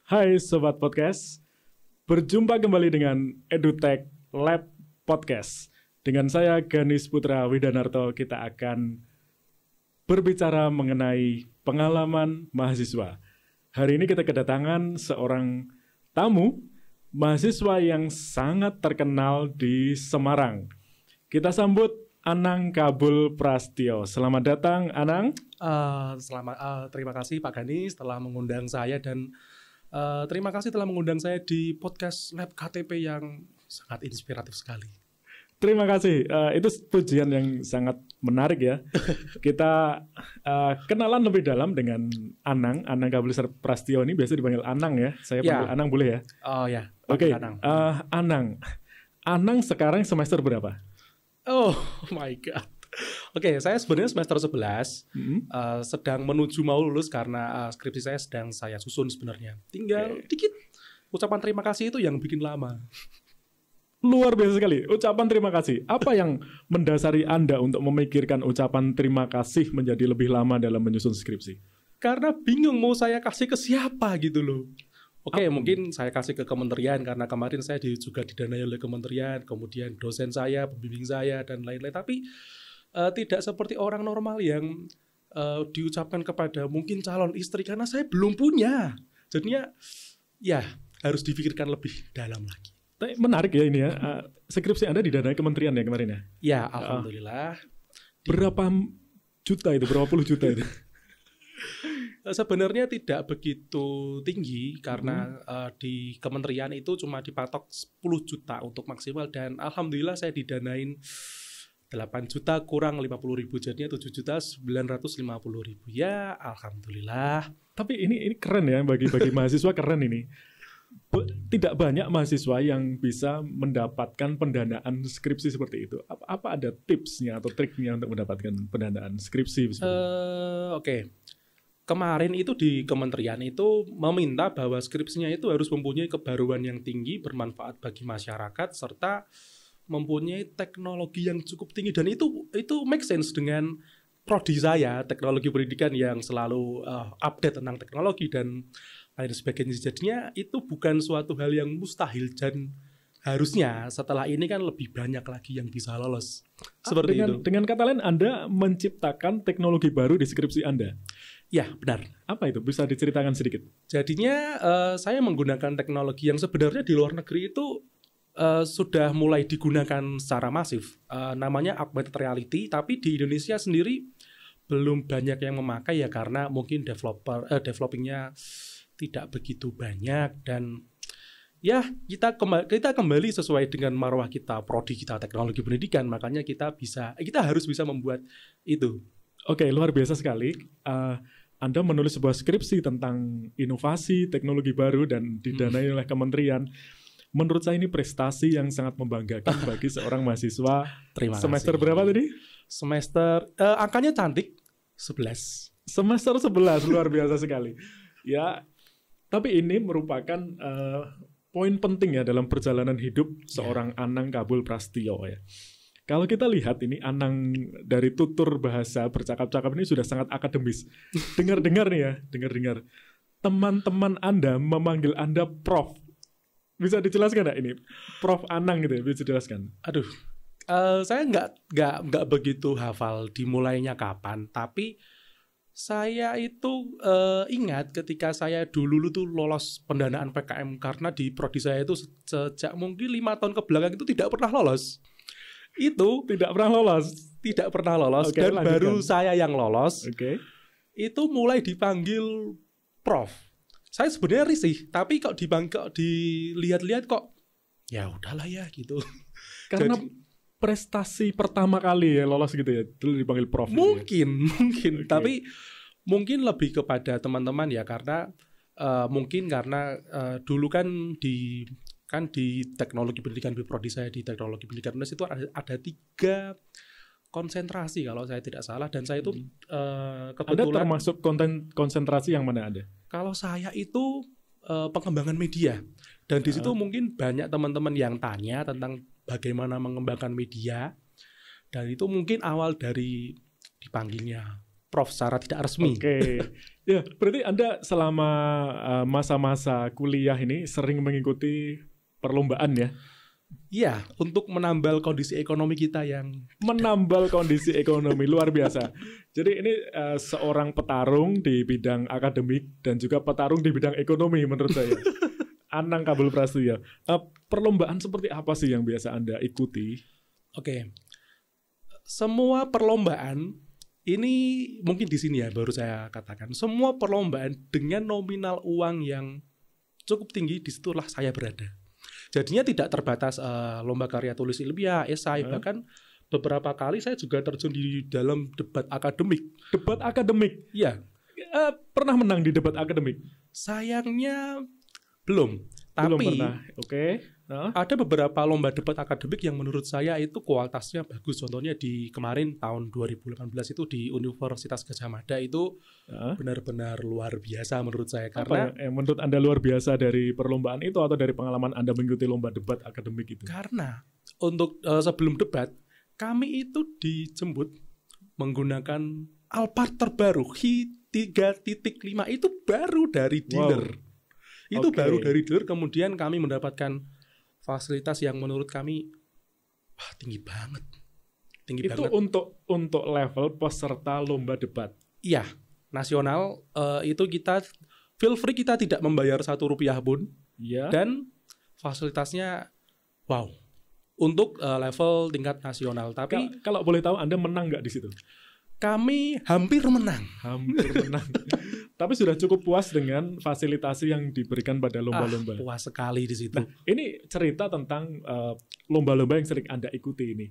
Hai Sobat Podcast, berjumpa kembali dengan EduTech Lab Podcast. Dengan saya Ganis Putra Widanarto, kita akan berbicara mengenai pengalaman mahasiswa. Hari ini kita kedatangan seorang tamu, mahasiswa yang sangat terkenal di Semarang. Kita sambut Anang Kabul Prastyo. Selamat datang, Anang. Terima kasih Pak Ganis telah mengundang saya dan terima kasih telah mengundang saya di podcast Lab KTP yang sangat inspiratif sekali. Terima kasih, itu pujian yang sangat menarik ya. Kita kenalan lebih dalam dengan Anang Kabul Prastyo ini biasa dipanggil Anang ya. Saya panggil Anang boleh ya? Oh ya. Oke, Anang sekarang semester berapa? Oh my god. Oke, saya sebenarnya semester 11, sedang menuju mau lulus karena skripsi saya sedang saya susun sebenarnya. Tinggal dikit. Ucapan terima kasih itu yang bikin lama. Luar biasa sekali, ucapan terima kasih. Apa yang mendasari Anda untuk memikirkan ucapan terima kasih menjadi lebih lama dalam menyusun skripsi? Karena bingung mau saya kasih ke siapa gitu loh. Oke, mungkin saya kasih ke kementerian karena kemarin saya juga didanai oleh kementerian, kemudian dosen saya, pembimbing saya, dan lain-lain. Tapi tidak seperti orang normal yang diucapkan kepada mungkin calon istri karena saya belum punya. Jadinya ya harus dipikirkan lebih dalam lagi. Menarik ya ini ya. Skripsi Anda didanai kementerian ya kemarin ya? Ya, alhamdulillah. Berapa juta itu? Berapa puluh juta itu? Sebenarnya tidak begitu tinggi karena di kementerian itu cuma dipatok 10 juta untuk maksimal dan alhamdulillah saya didanain 8 juta kurang 50.000, jadinya 7 juta 950.000. Ya alhamdulillah. Tapi ini keren ya bagi mahasiswa, keren ini. Tidak banyak mahasiswa yang bisa mendapatkan pendanaan skripsi seperti itu. Apa ada tipsnya atau triknya untuk mendapatkan pendanaan skripsi? Oke. Kemarin itu di kementerian itu meminta bahwa skripsinya itu harus mempunyai kebaruan yang tinggi, bermanfaat bagi masyarakat, serta mempunyai teknologi yang cukup tinggi. Dan itu make sense dengan prodi saya, teknologi pendidikan yang selalu update tentang teknologi dan lain sebagainya. Jadinya itu bukan suatu hal yang mustahil dan harusnya setelah ini kan lebih banyak lagi yang bisa lolos. Seperti itu. Dengan kata lain, Anda menciptakan teknologi baru di skripsi Anda? Ya, benar. Apa itu? Bisa diceritakan sedikit? Jadinya saya menggunakan teknologi yang sebenarnya di luar negeri itu sudah mulai digunakan secara masif. Namanya augmented reality, tapi di Indonesia sendiri belum banyak yang memakai ya karena mungkin developingnya tidak begitu banyak dan ya kita kembali sesuai dengan marwah kita, prodi kita teknologi pendidikan, makanya kita harus bisa membuat itu. Oke, luar biasa sekali. Anda menulis sebuah skripsi tentang inovasi, teknologi baru, dan didanai oleh kementerian. Menurut saya ini prestasi yang sangat membanggakan bagi seorang mahasiswa. Terima semester kasih. Berapa tadi? Angkanya cantik, 11. Semester 11, luar biasa sekali. Ya, tapi ini merupakan poin penting ya dalam perjalanan hidup seorang Anang Kabul Prastyo ya. Kalau kita lihat ini Anang dari tutur bahasa bercakap-cakap ini sudah sangat akademis. Dengar-dengar nih ya, dengar-dengar. Teman-teman Anda memanggil Anda Prof. Bisa dijelaskan nggak ini? Prof Anang gitu ya, bisa dijelaskan? Aduh, saya nggak begitu hafal dimulainya kapan, tapi saya itu ingat ketika saya dulu tuh lolos pendanaan PKM karena di prodi saya itu sejak mungkin 5 tahun kebelakang itu tidak pernah lolos. Itu tidak pernah lolos Oke, dan lanjutkan. baru saya yang lolos. Oke. Itu mulai dipanggil Prof. Saya sebenarnya risih, tapi kok dilihat-lihat kok ya udahlah ya gitu. Karena prestasi pertama kali ya lolos gitu ya, dulu dipanggil Prof. Mungkin. Okay. Tapi mungkin lebih kepada teman-teman ya karena dulu kan di teknologi pendidikan di prodi saya di teknologi pendidikan itu ada 3 konsentrasi kalau saya tidak salah dan saya itu kebetulan. Anda termasuk konsentrasi yang mana ada? Kalau saya itu pengembangan media dan di situ mungkin banyak teman-teman yang tanya tentang bagaimana mengembangkan media dan itu mungkin awal dari dipanggilnya Prof secara tidak resmi. Oke. Ya, berarti Anda selama masa-masa kuliah ini sering mengikuti perlombaan ya? Iya, untuk menambal kondisi ekonomi kita yang Menambal kondisi ekonomi luar biasa. Jadi ini seorang petarung di bidang akademik dan juga petarung di bidang ekonomi menurut saya. Anang Kabul Prastuya. Perlombaan seperti apa sih yang biasa Anda ikuti? Oke. Semua perlombaan ini mungkin di sini ya baru saya katakan. Semua perlombaan dengan nominal uang yang cukup tinggi, disitulah saya berada. Jadinya tidak terbatas lomba karya tulis ilmiah, esai, bahkan beberapa kali saya juga terjun di dalam debat akademik. Debat akademik? Iya. Pernah menang di debat akademik? Sayangnya belum. Belum Tapi pernah. Oke. ada beberapa lomba debat akademik yang menurut saya itu kualitasnya bagus. Contohnya di kemarin tahun 2018 itu di Universitas Gadjah Mada itu benar-benar luar biasa menurut saya. Karena apa yang menurut Anda luar biasa dari perlombaan itu atau dari pengalaman Anda mengikuti lomba debat akademik itu? Karena untuk sebelum debat kami itu dijemput menggunakan Alphard terbaru Hi 3.5 itu baru dari dealer. Wow. Itu Oke. baru dari dealer, kemudian kami mendapatkan fasilitas yang menurut kami tinggi banget. Tinggi Itu banget. untuk level peserta lomba debat. Iya, nasional itu kita feel free, kita tidak membayar Rp1 pun Ya. dan fasilitasnya wow. Untuk level tingkat nasional, tapi Kalau boleh tahu Anda menang nggak di situ? kami hampir menang. Hampir menang. Tapi sudah cukup puas dengan fasilitasi yang diberikan pada lomba-lomba. Puas sekali di situ. Nah, ini cerita tentang lomba-lomba yang sering Anda ikuti ini.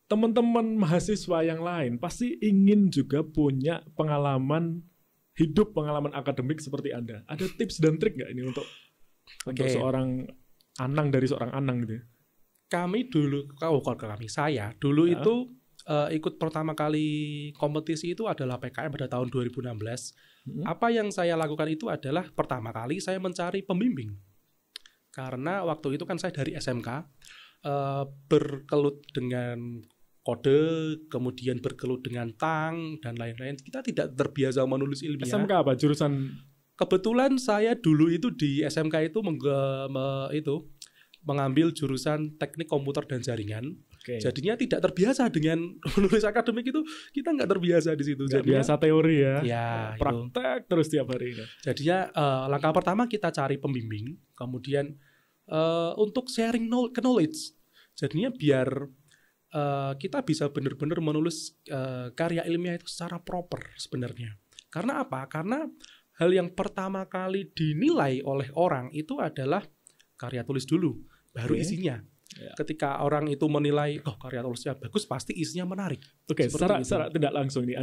Teman-teman mahasiswa yang lain pasti ingin juga punya pengalaman hidup, pengalaman akademik seperti Anda. Ada tips dan trik nggak ini untuk seorang Anang dari seorang Anang gitu? Kami dulu, saya dulu itu ikut pertama kali kompetisi itu adalah PKM pada tahun 2016. Apa yang saya lakukan itu adalah pertama kali saya mencari pembimbing. Karena waktu itu kan saya dari SMK, berkelut dengan kode, kemudian berkelut dengan tang, dan lain-lain. Kita tidak terbiasa menulis ilmiah. SMK apa? Jurusan? Kebetulan saya dulu itu di SMK itu mengambil jurusan teknik komputer dan jaringan. Okay. Jadinya tidak terbiasa dengan menulis akademik itu, kita nggak terbiasa di situ. Jadinya biasa teori ya. Ya, praktek itu terus tiap hari. Jadinya langkah pertama kita cari pembimbing, kemudian untuk sharing knowledge. Jadinya biar kita bisa benar-benar menulis karya ilmiah itu secara proper sebenarnya. Karena apa? Karena hal yang pertama kali dinilai oleh orang itu adalah karya tulis dulu, baru isinya. Ya. Ketika orang itu menilai, karya tulisnya bagus, pasti isinya menarik. Oke, secara tidak langsung nih,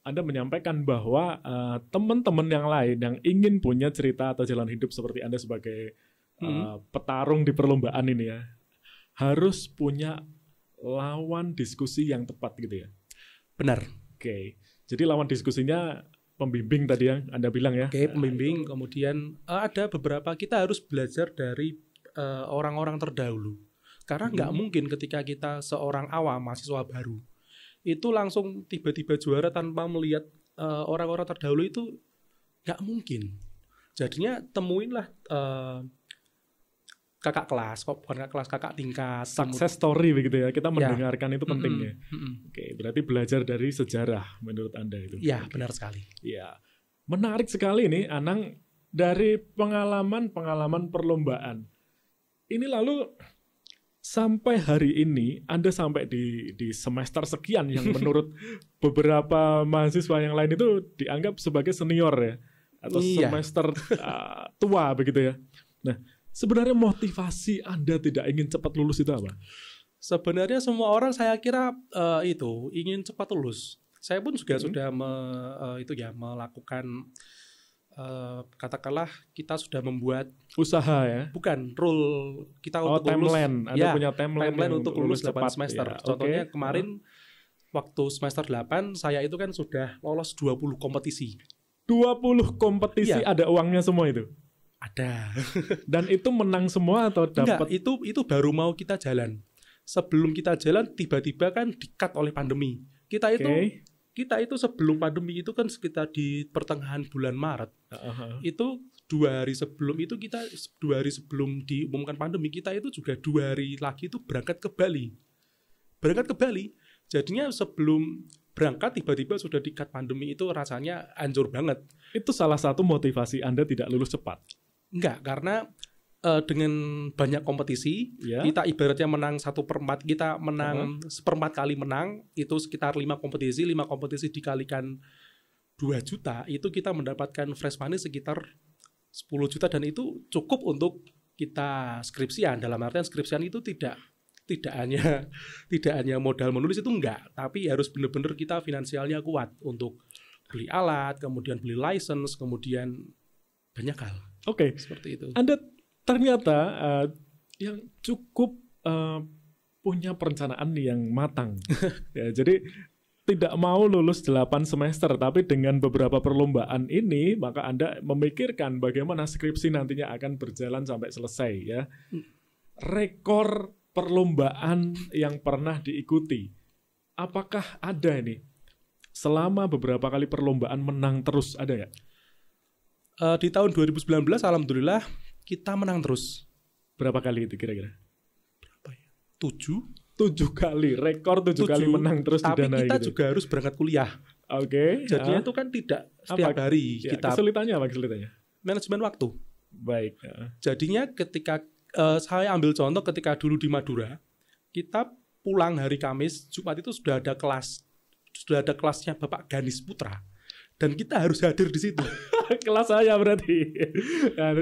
Anda menyampaikan bahwa teman-teman yang lain yang ingin punya cerita atau jalan hidup seperti Anda sebagai petarung di perlombaan ini ya, harus punya lawan diskusi yang tepat gitu ya. Benar. Oke, jadi lawan diskusinya pembimbing tadi yang Anda bilang ya. Oke, pembimbing. Kemudian ada beberapa, kita harus belajar dari orang-orang terdahulu. Karena nggak mungkin ketika kita seorang awam, mahasiswa baru, itu langsung tiba-tiba juara tanpa melihat orang-orang terdahulu, itu nggak mungkin. Jadinya temuinlah kakak kelas, bukan kakak kelas, kakak tingkat. Success story begitu ya, kita mendengarkan itu pentingnya. Oke, berarti belajar dari sejarah menurut Anda itu. Iya, benar sekali. Iya, menarik sekali nih Anang, dari pengalaman perlombaan. Ini lalu sampai hari ini Anda sampai di semester sekian yang menurut beberapa mahasiswa yang lain itu dianggap sebagai senior ya, atau semester tua begitu ya. Nah, sebenarnya motivasi Anda tidak ingin cepat lulus itu apa? Sebenarnya semua orang saya kira itu ingin cepat lulus. Saya pun juga sudah melakukan katakanlah kita sudah membuat usaha ya. Bukan rule kita untuk timeline. lulus. Anda punya timeline untuk lulus 8 cepat semester. Ya, Contohnya kemarin waktu semester 8 saya itu kan sudah lolos 20 kompetisi. 20 kompetisi ada uangnya semua itu? Ada. Dan itu menang semua atau dapat? Enggak, itu baru mau kita jalan. Sebelum kita jalan tiba-tiba kan di-cut oleh pandemi. Kita itu kita itu sebelum pandemi itu kan sekitar di pertengahan bulan Maret. Itu 2 hari sebelum itu kita 2 hari sebelum diumumkan pandemi, kita itu juga 2 hari lagi itu berangkat ke Bali. Jadinya sebelum berangkat tiba-tiba sudah di-cut pandemi, itu rasanya hancur banget. Itu salah satu motivasi Anda tidak lulus cepat? Enggak, karena dengan banyak kompetisi, kita ibaratnya menang 1/4, kita menang 1/4 kali menang, itu sekitar 5 kompetisi dikalikan 2 juta, itu kita mendapatkan fresh money sekitar 10 juta, dan itu cukup untuk kita skripsian. Dalam artian skripsian itu tidak hanya modal menulis, itu enggak, tapi harus benar-benar kita finansialnya kuat untuk beli alat, kemudian beli license, kemudian banyak hal. Oke. Seperti itu. Anda ternyata yang cukup punya perencanaan yang matang. Ya, jadi tidak mau lulus 8 semester, tapi dengan beberapa perlombaan ini, maka Anda memikirkan bagaimana skripsi nantinya akan berjalan sampai selesai. Ya. Rekor perlombaan yang pernah diikuti, apakah ada ini? Selama beberapa kali perlombaan menang terus, ada nggak? Di tahun 2019, alhamdulillah, kita menang terus. Berapa kali itu kira-kira? Berapa ya? 7 kali, rekor 7 kali menang terus tapi didanai. Tapi kita gitu juga harus berangkat kuliah. Oke. Jadinya itu kan tidak setiap hari. Ya, kita kesulitannya apa kesulitannya? Manajemen waktu. Baik. Jadinya ketika saya ambil contoh ketika dulu di Madura, kita pulang hari Kamis, Jumat itu sudah ada kelasnya Bapak Ganis Putra. Dan kita harus hadir di situ. Kelas saya berarti. Nah,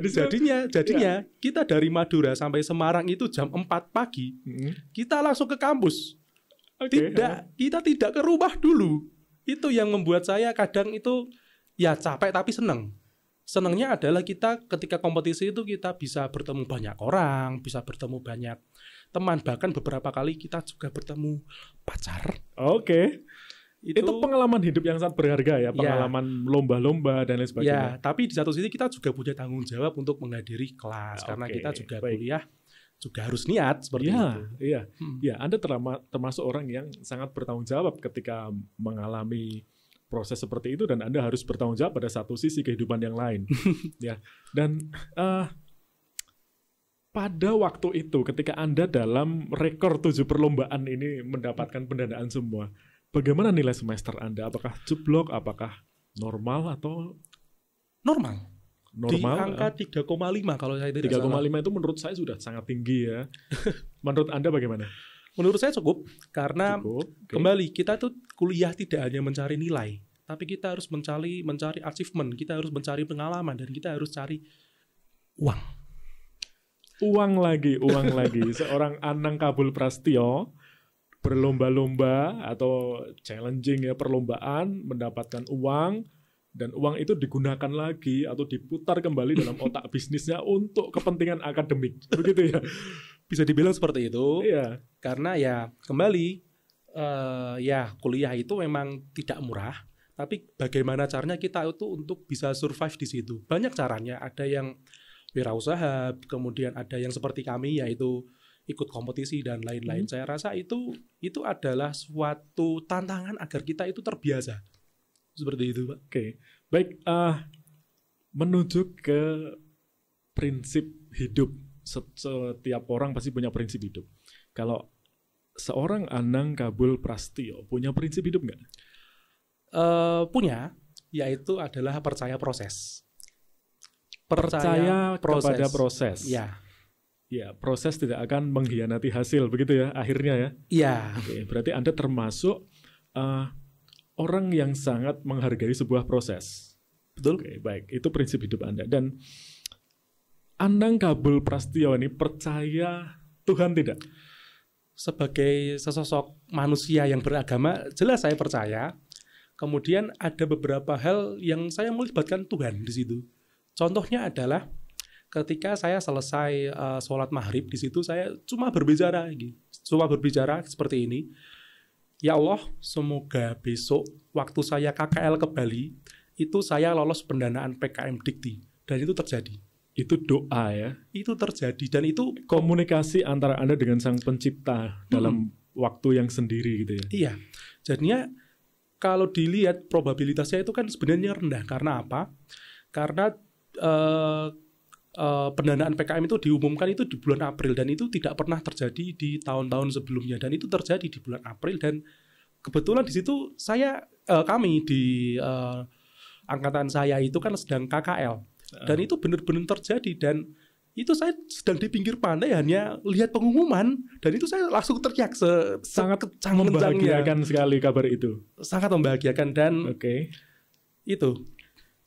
jadinya kita dari Madura sampai Semarang itu jam 4 pagi. Kita langsung ke kampus. Kita tidak ke rumah dulu. Itu yang membuat saya kadang itu ya capek tapi senang. Senangnya adalah kita ketika kompetisi itu kita bisa bertemu banyak orang, bisa bertemu banyak teman, bahkan beberapa kali kita juga bertemu pacar. Oke. Itu pengalaman hidup yang sangat berharga ya, pengalaman lomba-lomba dan lain sebagainya. Ya, tapi di satu sisi kita juga punya tanggung jawab untuk menghadiri kelas, karena kita juga kuliah juga harus niat seperti itu. Iya. Ya, Anda termasuk orang yang sangat bertanggung jawab ketika mengalami proses seperti itu, dan Anda harus bertanggung jawab pada satu sisi kehidupan yang lain. Ya. Dan pada waktu itu ketika Anda dalam rekor 7 perlombaan ini mendapatkan pendanaan semua, bagaimana nilai semester Anda? Apakah jeblok, apakah normal atau normal? Di angka 3,5 kalau saya tidak 3,5 itu menurut saya sudah sangat tinggi ya. Menurut Anda bagaimana? Menurut saya cukup, karena kembali kita tuh kuliah tidak hanya mencari nilai, tapi kita harus mencari achievement, kita harus mencari pengalaman, dan kita harus cari uang. Uang lagi. Seorang Anang Kabul Prastio berlomba-lomba atau challenging ya, perlombaan, mendapatkan uang, dan uang itu digunakan lagi atau diputar kembali dalam otak bisnisnya untuk kepentingan akademik, begitu ya? Bisa dibilang seperti itu. Iya. Karena ya kembali kuliah itu memang tidak murah, tapi bagaimana caranya kita itu untuk bisa survive di situ. Banyak caranya, ada yang wirausaha, kemudian ada yang seperti kami yaitu ikut kompetisi dan lain-lain. Saya rasa itu adalah suatu tantangan agar kita itu terbiasa. Seperti itu, Pak. Oke. Baik, menuju ke prinsip hidup. Setiap orang pasti punya prinsip hidup. Kalau seorang Anang Kabul Prastio punya prinsip hidup nggak? Punya, yaitu adalah percaya proses. Percaya kepada proses. Ya. Ya, proses tidak akan mengkhianati hasil, begitu ya akhirnya ya. Iya. Oke, berarti Anda termasuk orang yang sangat menghargai sebuah proses. Betul. Oke, baik. Itu prinsip hidup Anda. Dan Anang Kabul Prastio ini percaya Tuhan tidak? Sebagai sesosok manusia yang beragama, jelas saya percaya. Kemudian ada beberapa hal yang saya melibatkan Tuhan di situ. Contohnya adalah ketika saya selesai sholat maghrib, di situ saya cuma berbicara seperti ini. Ya Allah, semoga besok waktu saya KKL ke Bali, itu saya lolos pendanaan PKM Dikti. Dan itu terjadi. Itu doa ya? Itu terjadi. Dan itu komunikasi antara Anda dengan Sang Pencipta dalam waktu yang sendiri gitu ya? Iya. Jadinya kalau dilihat probabilitasnya itu kan sebenarnya rendah. Karena apa? Karena pendanaan PKM itu diumumkan itu di bulan April dan itu tidak pernah terjadi di tahun-tahun sebelumnya, dan itu terjadi di bulan April. Dan kebetulan di situ kami di angkatan saya itu kan sedang KKL, dan itu benar-benar terjadi. Dan itu saya sedang di pinggir pantai hanya lihat pengumuman, dan itu saya langsung teriak Sangat membahagiakan sekali kabar itu. Sangat membahagiakan. Dan itu.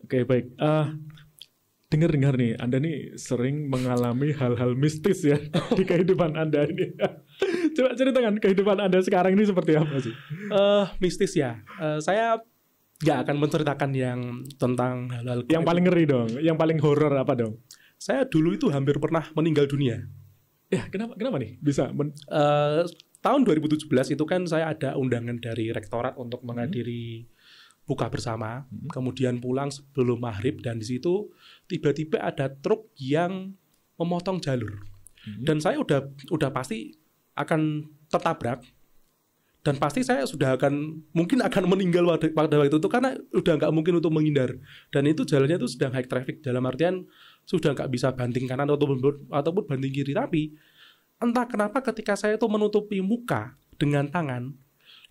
Oke, baik. Dengar-dengar nih, Anda nih sering mengalami hal-hal mistis ya di kehidupan Anda ini. Coba ceritakan kehidupan Anda sekarang ini seperti apa sih? Mistis ya. Saya nggak akan menceritakan yang tentang hal-hal yang paling ngeri dong, yang paling horor apa dong? Saya dulu itu hampir pernah meninggal dunia. Ya, kenapa nih bisa? Tahun 2017 itu kan saya ada undangan dari rektorat untuk menghadiri buka bersama, kemudian pulang sebelum maghrib, dan di situ tiba-tiba ada truk yang memotong jalur, dan saya udah pasti akan tertabrak, dan pasti saya mungkin akan meninggal pada waktu itu karena udah nggak mungkin untuk menghindar, dan itu jalannya itu sedang high traffic, dalam artian sudah nggak bisa banting kanan ataupun banting kiri. Tapi entah kenapa ketika saya itu menutupi muka dengan tangan,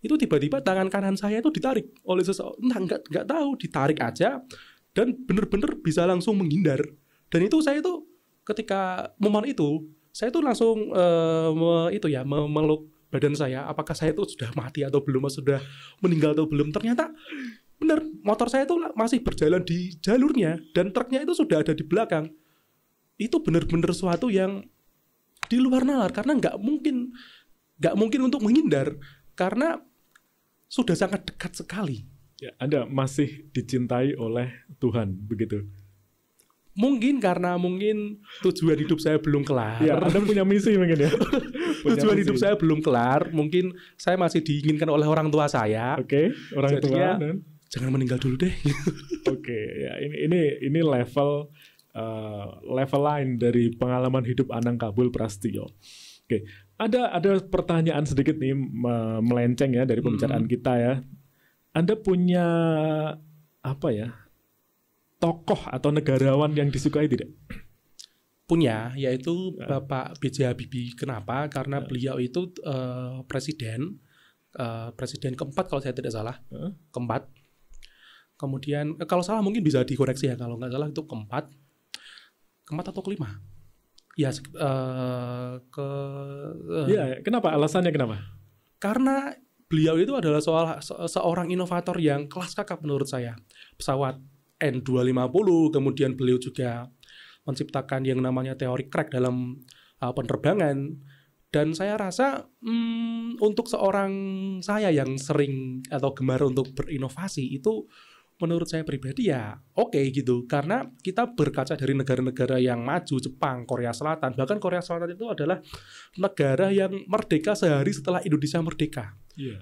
itu tiba-tiba tangan kanan saya itu ditarik oleh seseorang, nggak tahu, ditarik aja dan bener-bener bisa langsung menghindar. Dan itu saya itu ketika momen itu saya itu langsung memeluk badan saya, apakah saya itu sudah mati atau belum, sudah meninggal atau belum. Ternyata benar, motor saya itu masih berjalan di jalurnya dan truknya itu sudah ada di belakang. Itu benar-benar suatu yang di luar nalar, karena nggak mungkin untuk menghindar karena sudah sangat dekat sekali. Ya, Anda masih dicintai oleh Tuhan, begitu? Mungkin karena tujuan hidup saya belum kelar. Ya, Anda punya misi mungkin ya. Tujuan hidup saya belum kelar. Mungkin saya masih diinginkan oleh orang tua saya. Oke, orang tua. Jangan meninggal dulu deh. Oke, ya ini level lain dari pengalaman hidup Anang Kabul Prastio. Oke, ada pertanyaan sedikit nih melenceng ya dari pembicaraan kita ya. Anda punya tokoh atau negarawan yang disukai tidak? Punya, yaitu Bapak B.J. Habibie. Kenapa? Karena beliau itu presiden keempat kalau saya tidak salah, keempat. Kemudian kalau salah mungkin bisa dikoreksi ya, kalau nggak salah itu keempat atau kelima. Ya, kenapa? Alasannya kenapa? Karena beliau itu adalah seorang inovator yang kelas kakap menurut saya. Pesawat N250, kemudian beliau juga menciptakan yang namanya teori crack dalam penerbangan. Dan saya rasa untuk seorang saya yang sering atau gemar untuk berinovasi, itu menurut saya pribadi ya oke gitu. Karena kita berkaca dari negara-negara yang maju, Jepang, Korea Selatan. Bahkan Korea Selatan itu adalah negara yang merdeka sehari setelah Indonesia merdeka.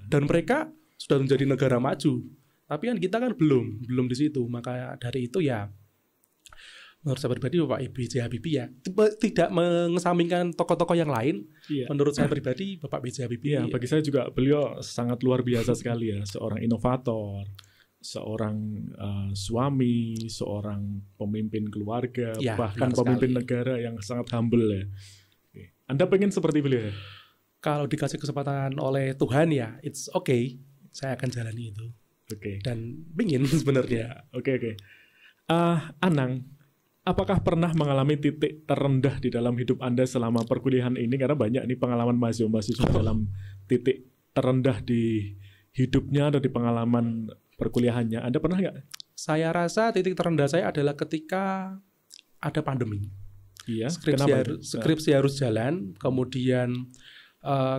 Dan mereka sudah menjadi negara maju. Tapi kan kita kan belum di situ. Maka dari itu ya menurut saya pribadi Bapak B.J. Habibie ya tidak mengesampingkan tokoh-tokoh yang lain. Menurut saya pribadi Bapak B.J. Habibie. Bagi saya juga beliau sangat luar biasa sekali ya, seorang inovator, seorang suami, seorang pemimpin keluarga, bahkan pemimpin negara yang sangat humble ya. Anda pengen seperti beliau ya? Kalau dikasih kesempatan oleh Tuhan ya it's okay, saya akan jalani itu. Dan pingin sebenarnya. Oke. Anang, apakah pernah mengalami titik terendah di dalam hidup Anda selama perkuliahan ini? Karena banyak nih pengalaman mahasiswa dalam titik terendah di hidupnya atau di pengalaman perkuliahannya. Anda pernah nggak? Saya rasa titik terendah saya adalah ketika ada pandemi. Skripsi harus jalan, kemudian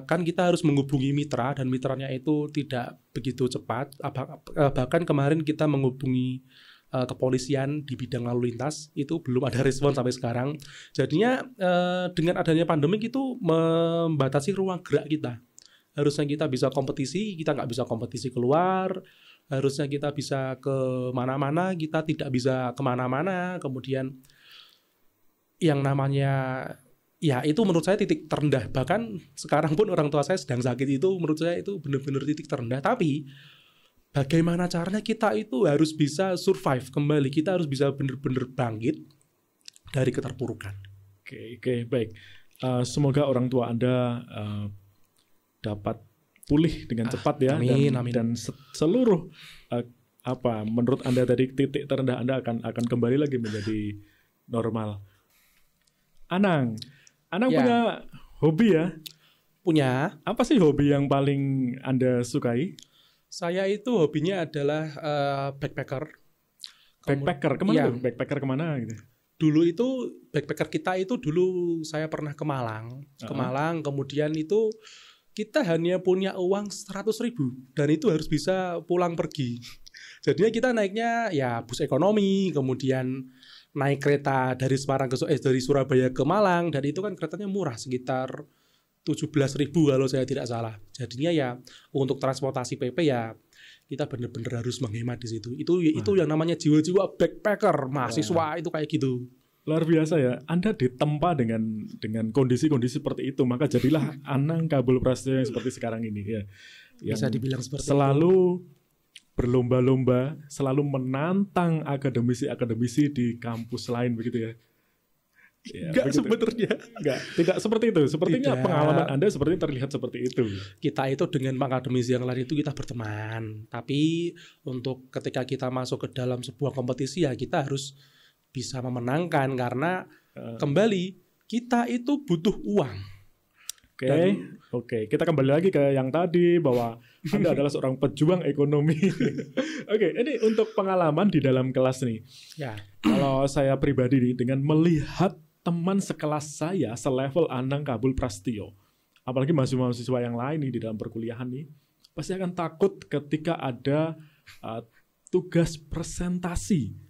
kan kita harus menghubungi mitra, dan mitranya itu tidak begitu cepat. Bahkan kemarin kita menghubungi kepolisian di bidang lalu lintas, itu belum ada respon sampai sekarang. Jadinya dengan adanya pandemi itu membatasi ruang gerak kita. Harusnya kita bisa kompetisi, kita nggak bisa kompetisi keluar. Harusnya kita bisa ke mana-mana, kita tidak bisa kemana-mana. Kemudian yang namanya ya itu menurut saya titik terendah. Bahkan sekarang pun orang tua saya sedang sakit, itu menurut saya itu benar-benar titik terendah. Tapi bagaimana caranya kita itu harus bisa survive kembali, kita harus bisa benar-benar bangkit dari keterpurukan. Oke, baik. Semoga orang tua Anda dapat pulih dengan cepat ya. Amin. Dan seluruh menurut Anda tadi titik terendah Anda akan kembali lagi menjadi normal. Anang Ya. punya hobi ya? Punya. Apa sih hobi yang paling Anda sukai? Saya itu hobinya adalah backpacker. Backpacker kemana Iya. tuh? Backpacker kemana gitu? Dulu itu backpacker kita itu dulu saya pernah ke Malang. Ke Malang, kemudian itu kita hanya punya uang 100.000 dan itu harus bisa pulang pergi. Jadinya kita naiknya ya bus ekonomi, kemudian naik kereta dari dari Surabaya ke Malang, dan itu kan keretanya murah sekitar 17.000 kalau saya tidak salah. Jadinya ya untuk transportasi PP ya kita benar-benar harus menghemat di situ. Itu yang namanya jiwa-jiwa backpacker mahasiswa itu kayak gitu. Luar biasa ya. Anda ditempa dengan kondisi-kondisi seperti itu, maka jadilah Anang Kabul Prasetyo yang seperti sekarang ini ya. Bisa dibilang seperti selalu berlomba-lomba, selalu menantang akademisi-akademisi di kampus lain begitu ya. Enggak sebenarnya. Tidak seperti itu. Sepertinya Tidak. pengalaman Anda sepertinya terlihat seperti itu. Kita itu dengan akademisi yang lain itu kita berteman. Tapi untuk ketika kita masuk ke dalam sebuah kompetisi ya kita harus bisa memenangkan, karena kembali kita itu butuh uang. Oke. Kita kembali lagi ke yang tadi bahwa Anda adalah seorang pejuang ekonomi. Oke, ini untuk pengalaman di dalam kelas nih. Ya. Kalau saya pribadi nih, dengan melihat teman sekelas saya selevel Anang Kabul Prasetyo, apalagi mahasiswa yang lain nih di dalam perkuliahan nih, pasti akan takut ketika ada tugas presentasi.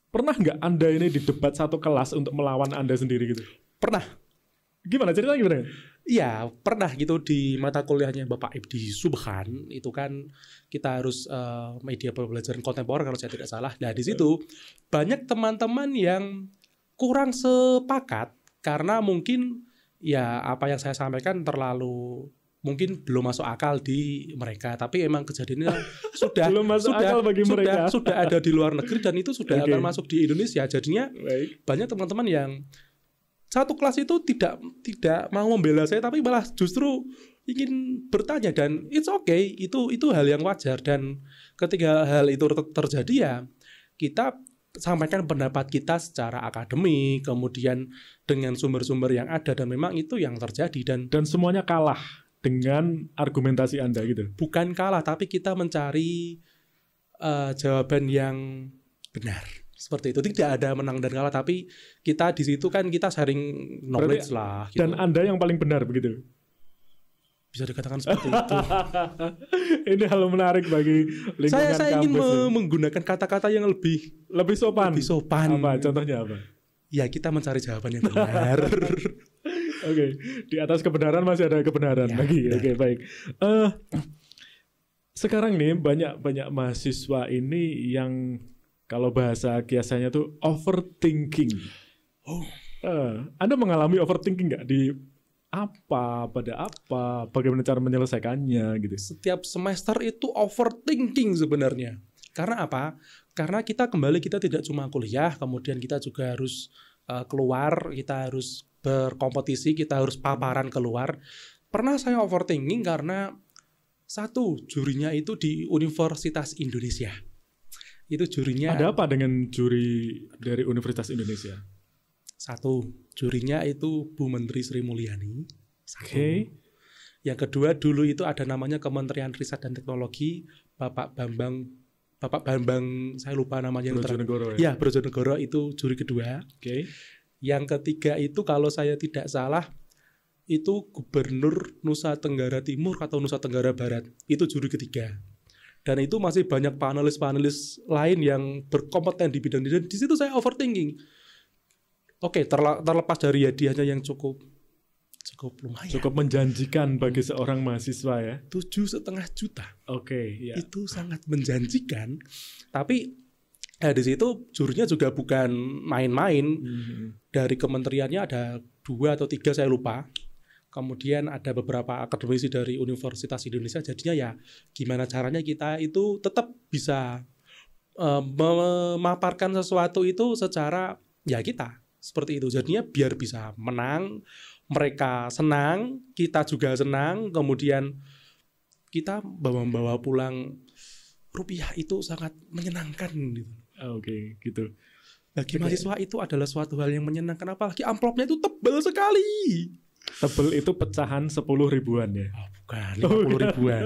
Pernah nggak Anda ini di debat satu kelas untuk melawan Anda sendiri gitu? Pernah. Gimana ceritanya gimana? Iya, pernah gitu di mata kuliahnya Bapak Ibdi Subhan. Itu kan kita harus media pembelajaran kontemporer kalau saya tidak salah. Nah, di situ banyak teman-teman yang kurang sepakat karena mungkin ya apa yang saya sampaikan terlalu mungkin belum masuk akal di mereka, tapi emang kejadiannya sudah Belum masuk akal bagi mereka. sudah ada di luar negeri dan itu sudah Oke. akan masuk di Indonesia. Jadinya Baik. banyak teman-teman yang satu kelas itu tidak mau membela saya, tapi malah justru ingin bertanya, dan it's okay, itu hal yang wajar. Dan ketika hal itu terjadi ya kita sampaikan pendapat kita secara akademik, kemudian dengan sumber-sumber yang ada, dan memang itu yang terjadi. Dan semuanya kalah dengan argumentasi Anda gitu. bukan kalah, tapi kita mencari jawaban yang benar. Seperti itu, tidak ada menang dan kalah, tapi kita di situ kan kita sharing knowledge Berarti, lah. Gitu. Dan Anda yang paling benar begitu. Bisa dikatakan seperti itu. Ini hal menarik bagi lingkungan Saya ingin kampus ya. menggunakan kata-kata yang lebih sopan. lebih sopan. Apa? Contohnya apa? Ya kita mencari jawaban yang benar. Oke, di atas kebenaran masih ada kebenaran Ya, lagi. benar. Oke, baik. Sekarang nih banyak mahasiswa ini yang kalau bahasa kiasannya tuh overthinking. Anda mengalami overthinking nggak di pada apa? Bagaimana cara menyelesaikannya gitu? Setiap semester itu overthinking sebenarnya. Karena apa? Karena kita tidak cuma kuliah, kemudian kita juga harus keluar, kita harus berkompetisi, kita harus paparan keluar. Pernah saya overthinking karena satu, jurinya itu di Universitas Indonesia. Itu jurinya. Ada apa dengan juri dari Universitas Indonesia? Satu, jurinya itu Bu Menteri Sri Mulyani. Oke. Yang kedua, dulu itu ada namanya Kementerian Riset dan Teknologi, Bapak Bambang, saya lupa namanya. Brojonegoro ya? Ya, Brojonegoro itu juri kedua. Oke. Yang ketiga itu kalau saya tidak salah, itu Gubernur Nusa Tenggara Timur atau Nusa Tenggara Barat. Itu juri ketiga. Dan itu masih banyak panelis-panelis lain yang berkompeten di bidang ini. Di situ saya overthinking. Oke, terlepas dari hadiahnya yang cukup lumayan. Cukup menjanjikan bagi seorang mahasiswa ya. 7,5 juta. Oke, ya. Itu sangat menjanjikan. Tapi di situ jurinya juga bukan main-main. Dari kementeriannya ada 2 atau 3 saya lupa. Kemudian ada beberapa akademisi dari Universitas Indonesia. Jadinya ya gimana caranya kita itu tetap bisa memaparkan sesuatu itu secara ya kita seperti itu. Jadinya biar bisa menang, mereka senang, kita juga senang, kemudian kita bawa pulang rupiah itu sangat menyenangkan gitu. Oke, gitu. Bagi mahasiswa itu adalah suatu hal yang menyenangkan, apalagi amplopnya itu tebal sekali. Tebel itu pecahan 10 ribuan ya? Oh, bukan, 50 ribuan.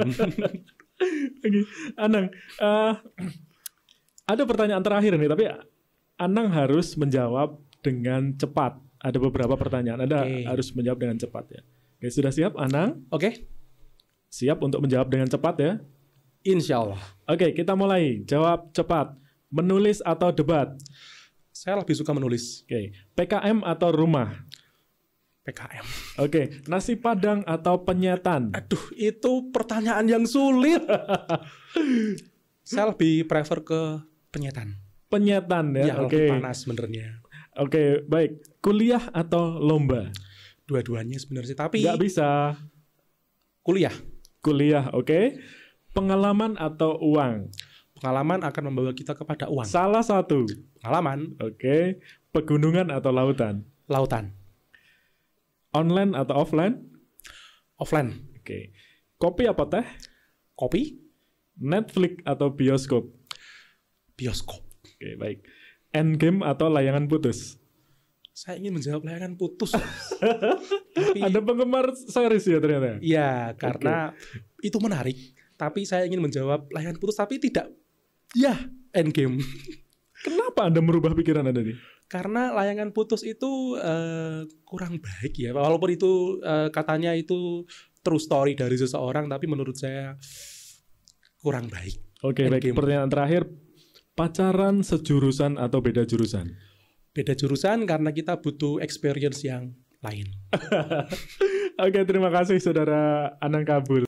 Oke, Anang, ada pertanyaan terakhir nih, tapi Anang harus menjawab dengan cepat. Ada beberapa pertanyaan, Anda harus menjawab dengan cepat ya. Oke, sudah siap Anang? Oke. Siap untuk menjawab dengan cepat ya? Insya Allah. Oke, kita mulai. Jawab cepat. Menulis atau debat? Saya lebih suka menulis. Oke, PKM atau rumah? PKM. Oke, nasi padang atau penyetan? Aduh, itu pertanyaan yang sulit. Saya lebih prefer ke penyetan. Penyetan ya, Ya, oke. lebih panas sebenarnya. Oke, baik. Kuliah atau lomba? Dua-duanya sebenarnya, tapi Nggak bisa. kuliah. Kuliah, oke. Pengalaman atau uang? Pengalaman akan membawa kita kepada uang. Salah satu. Pengalaman, Oke. Pegunungan atau lautan? lautan. Online atau offline? Offline, Oke. Kopi apa teh? kopi, Netflix atau bioskop? bioskop. Oke, baik. Endgame atau layangan putus? Saya ingin menjawab layangan putus. Tapi Ada penggemar series ya ternyata? ya, karena itu menarik. Tapi saya ingin menjawab layangan putus, tapi tidak. Ya, endgame. Kenapa Anda merubah pikiran Anda nih? Karena layangan putus itu kurang baik ya. Walaupun itu katanya itu true story dari seseorang, tapi menurut saya kurang baik. Oke, baik. Endgame. Pertanyaan terakhir. Pacaran sejurusan atau beda jurusan? Beda jurusan karena kita butuh experience yang lain. Oke, terima kasih Saudara Anang Kabul.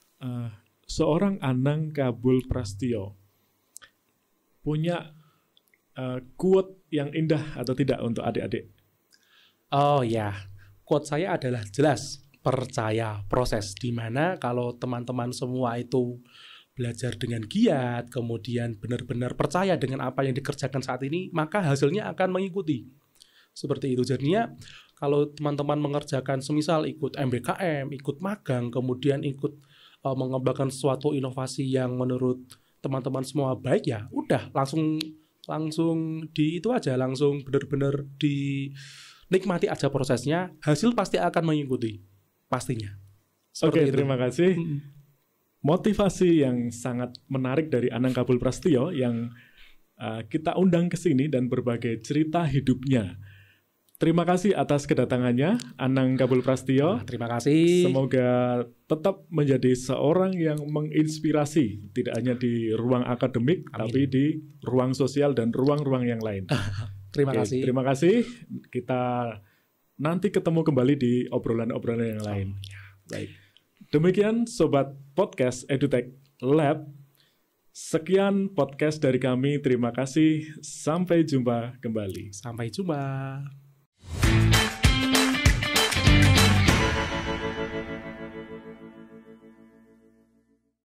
Seorang Anang Kabul Prastio punya quote yang indah atau tidak untuk adik-adik? Oh ya, quote saya adalah jelas, percaya proses. Dimana kalau teman-teman semua itu belajar dengan giat, kemudian benar-benar percaya dengan apa yang dikerjakan saat ini, maka hasilnya akan mengikuti. Seperti itu. Jadinya kalau teman-teman mengerjakan semisal ikut MBKM, ikut magang, kemudian ikut mengembangkan suatu inovasi yang menurut teman-teman semua baik, ya udah langsung di itu aja, langsung benar-benar dinikmati aja prosesnya, hasil pasti akan mengikuti pastinya. Oke, terima kasih. Motivasi yang sangat menarik dari Anang Kabul Prastio yang kita undang ke sini dan berbagai cerita hidupnya. Terima kasih atas kedatangannya Anang Kabul Prastio. Terima kasih. Semoga tetap menjadi seorang yang menginspirasi, tidak hanya di ruang akademik, Amin. tapi di ruang sosial dan ruang-ruang yang lain. Terima Oke, kasih. terima kasih. Kita nanti ketemu kembali di obrolan-obrolan yang lain. Baik. Demikian Sobat Podcast EduTech Lab. Sekian podcast dari kami. Terima kasih. Sampai jumpa kembali. Sampai jumpa.